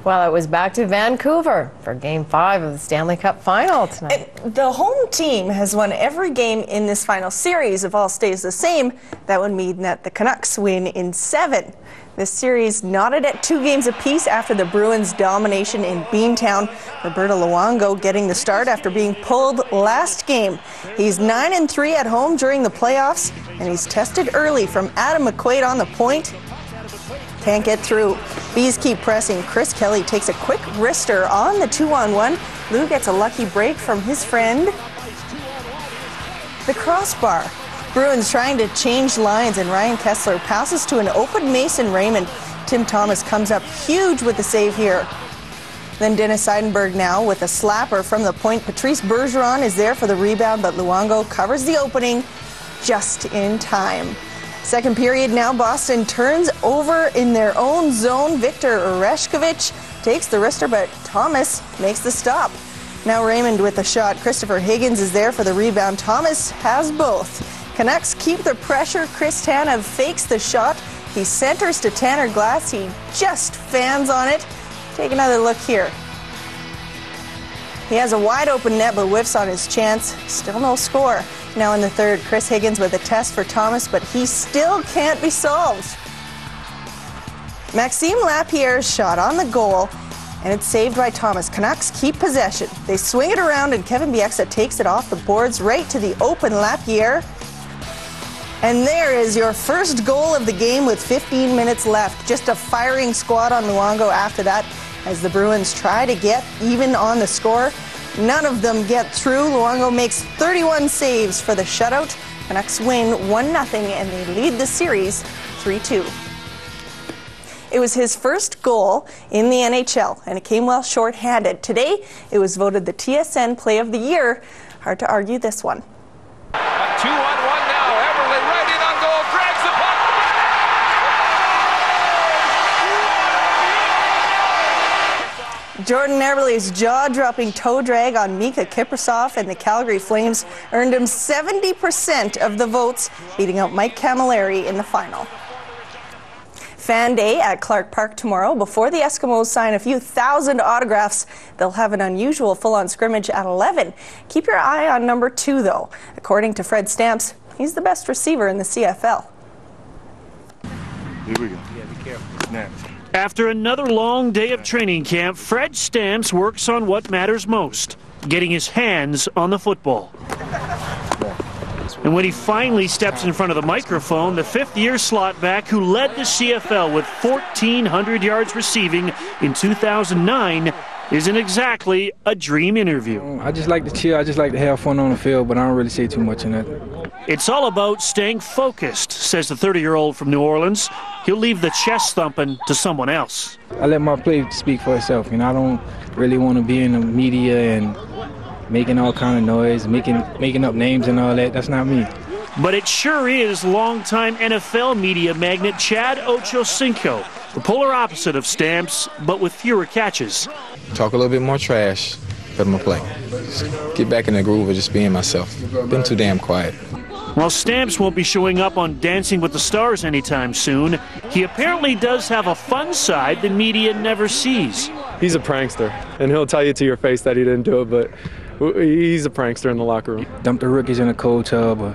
Well, it was back to Vancouver for Game 5 of the Stanley Cup Final tonight. The home team has won every game in this final series. If all stays the same, that would mean that the Canucks win in 7. This series knotted at 2 games apiece after the Bruins' domination in Beantown. Roberto Luongo getting the start after being pulled last game. He's 9-3 at home during the playoffs, and he's tested early from Adam McQuaid on the point. Can't get through. Bees keep pressing. Chris Kelly takes a quick wrister on the 2-on-1. Lou gets a lucky break from his friend. The crossbar. Bruins trying to change lines, and Ryan Kessler passes to an open Mason Raymond. Tim Thomas comes up huge with the save here. Then Dennis Seidenberg now with a slapper from the point. Patrice Bergeron is there for the rebound, but Luongo covers the opening just in time. Second period now, Boston turns over in their own zone. Victor Oreshkovich takes the wrister, but Thomas makes the stop. Now Raymond with the shot. Christopher Higgins is there for the rebound. Thomas has both. Canucks keep the pressure. Chris Tanev fakes the shot. He centers to Tanner Glass. He just fans on it. Take another look here. He has a wide open net but whiffs on his chance. Still no score. Now in the third, Chris Higgins with a test for Thomas, but he still can't be solved. Maxime Lapierre's shot on the goal, and it's saved by Thomas. Canucks keep possession. They swing it around, and Kevin Bieksa takes it off the boards right to the open Lapierre. And there is your first goal of the game with 15 minutes left. Just a firing squad on Luongo after that as the Bruins try to get even on the score. None of them get through. Luongo makes 31 saves for the shutout. Canucks win 1-0 and they lead the series 3-2. It was his first goal in the NHL, and it came well short-handed. Today, it was voted the TSN Play of the Year. Hard to argue this one. 2-on-1 now. Eberle right in on goal. Drags the puck. Jordan Eberle's jaw-dropping toe drag on Mika Kiprusoff and the Calgary Flames earned him 70% of the votes, beating out Mike Camilleri in the final. Fan Day at Clark Park tomorrow. Before the Eskimos sign a few thousand autographs, they'll have an unusual full-on scrimmage at 11. Keep your eye on number 2, though. According to Fred Stamps, he's the best receiver in the CFL. Here we go. Yeah, be careful. Snap. After another long day of training camp, Fred Stamps works on what matters most, getting his hands on the football. And when he finally steps in front of the microphone, the fifth-year slot back who led the CFL with 1,400 yards receiving in 2009 isn't exactly a dream interview. I just like to chill. I just like to have fun on the field, but I don't really say too much in that. It's all about staying focused, says the 30-year-old from New Orleans. He'll leave the chest thumping to someone else. I let my play speak for itself. I don't really want to be in the media and making all kind of noise, making up names and all that. That's not me. But it sure is longtime NFL media magnate Chad Ochocinco, the polar opposite of Stamps, but with fewer catches. Talk a little bit more trash, but I'm going to play. Just get back in the groove of just being myself. Been too damn quiet. While Stamps won't be showing up on Dancing with the Stars anytime soon, he apparently does have a fun side the media never sees. He's a prankster, and he'll tell you to your face that he didn't do it, but he's a prankster in the locker room. Dump the rookies in a cold tub or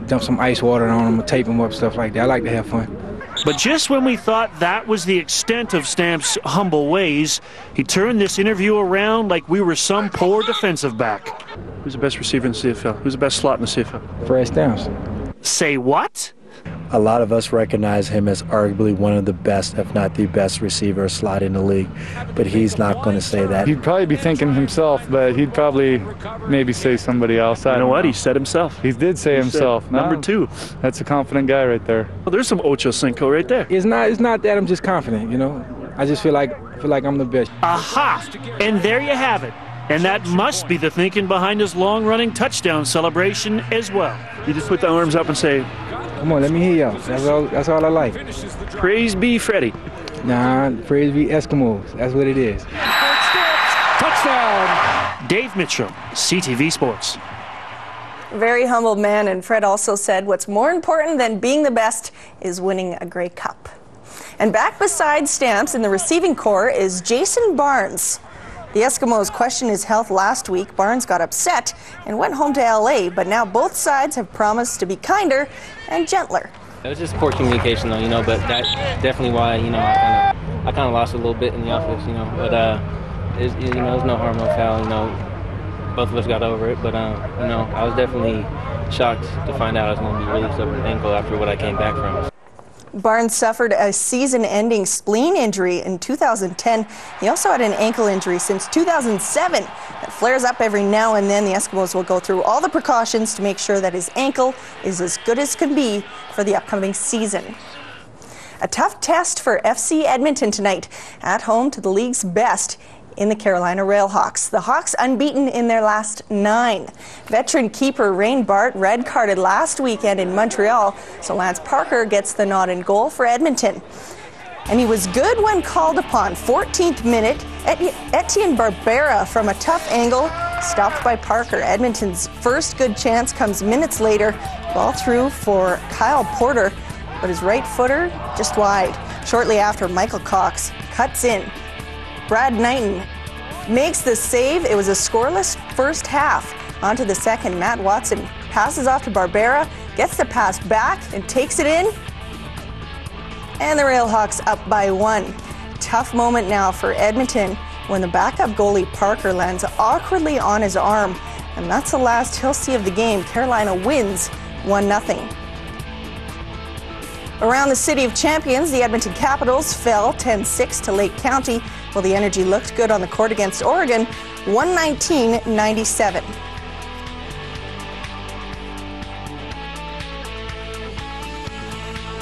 dump some ice water on them or tape them up, stuff like that. I like to have fun. But just when we thought that was the extent of Stamps' humble ways, he turned this interview around like we were some poor defensive back. Who's the best receiver in the CFL? Who's the best slot in the CFL? Fred Stamps. Say what? A lot of us recognize him as arguably one of the best, if not the best receiver slot in the league, but he's not going to say that. He'd probably be thinking himself, but he'd probably maybe say somebody else. You know what? He said himself. He did say himself. Number 2. That's a confident guy right there. Well, there's some Ochocinco right there. It's not that I'm just confident, I just feel like I'm the best. Aha! And there you have it. And that must be the thinking behind his long-running touchdown celebration as well. You just put the arms up and say, "Come on, let me hear y'all." That's all I like. Praise be Freddie. Nah, praise be Eskimos. That's what it is. Touchdown! Dave Mitchell, CTV Sports. Very humble man, and Fred also said what's more important than being the best is winning a Grey Cup. And back beside Stamps in the receiving corps is Jason Barnes. The Eskimos questioned his health last week. Barnes got upset and went home to LA, but now both sides have promised to be kinder and gentler. It was just poor communication, though, but that's definitely why, I kind of lost a little bit in the office, but it was no harm, no foul, both of us got over it, but, I was definitely shocked to find out I was going to be released of an ankle after what I came back from. Barnes suffered a season-ending spleen injury in 2010. He also had an ankle injury since 2007 that flares up every now and then. The Eskimos will go through all the precautions to make sure that his ankle is as good as can be for the upcoming season. A tough test for FC Edmonton tonight, at home to the league's best in the Carolina Railhawks. The Hawks unbeaten in their last 9. Veteran keeper Rayne Bart red-carded last weekend in Montreal, so Lance Parker gets the nod in goal for Edmonton. And he was good when called upon. 14th minute, Etienne Barbera from a tough angle, stopped by Parker. Edmonton's first good chance comes minutes later. Ball through for Kyle Porter, but his right footer just wide. Shortly after, Michael Cox cuts in. Brad Knighton makes the save. It was a scoreless first half. On to the second, Matt Watson passes off to Barbera, gets the pass back and takes it in. And the Railhawks up by 1. Tough moment now for Edmonton when the backup goalie Parker lands awkwardly on his arm. And that's the last he'll see of the game. Carolina wins 1-0. Around the City of Champions, the Edmonton Capitals fell 10-6 to Lake County, while the Energy looked good on the court against Oregon, 119-97.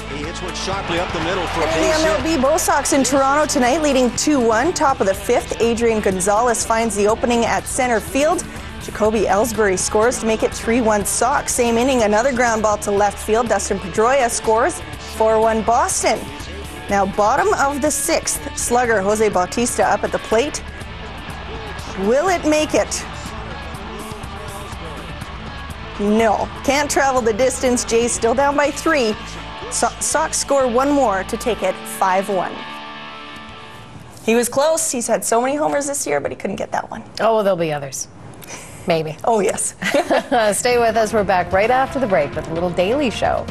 He hits one sharply up the middle for a base hit. The MLB Bo Sox in Toronto tonight, leading 2-1. Top of the 5th, Adrian Gonzalez finds the opening at center field. Jacoby Ellsbury scores to make it 3-1 Sox. Same inning, another ground ball to left field. Dustin Pedroia scores, 4-1 Boston. Now, bottom of the 6th, slugger Jose Bautista up at the plate. Will it make it? No. Can't travel the distance. Jays still down by 3. Sox score one more to take it 5-1. He was close. He's had so many homers this year, but he couldn't get that one. Oh, well, there'll be others. Maybe. Oh, yes. Stay with us. We're back right after the break with a little Daily Show.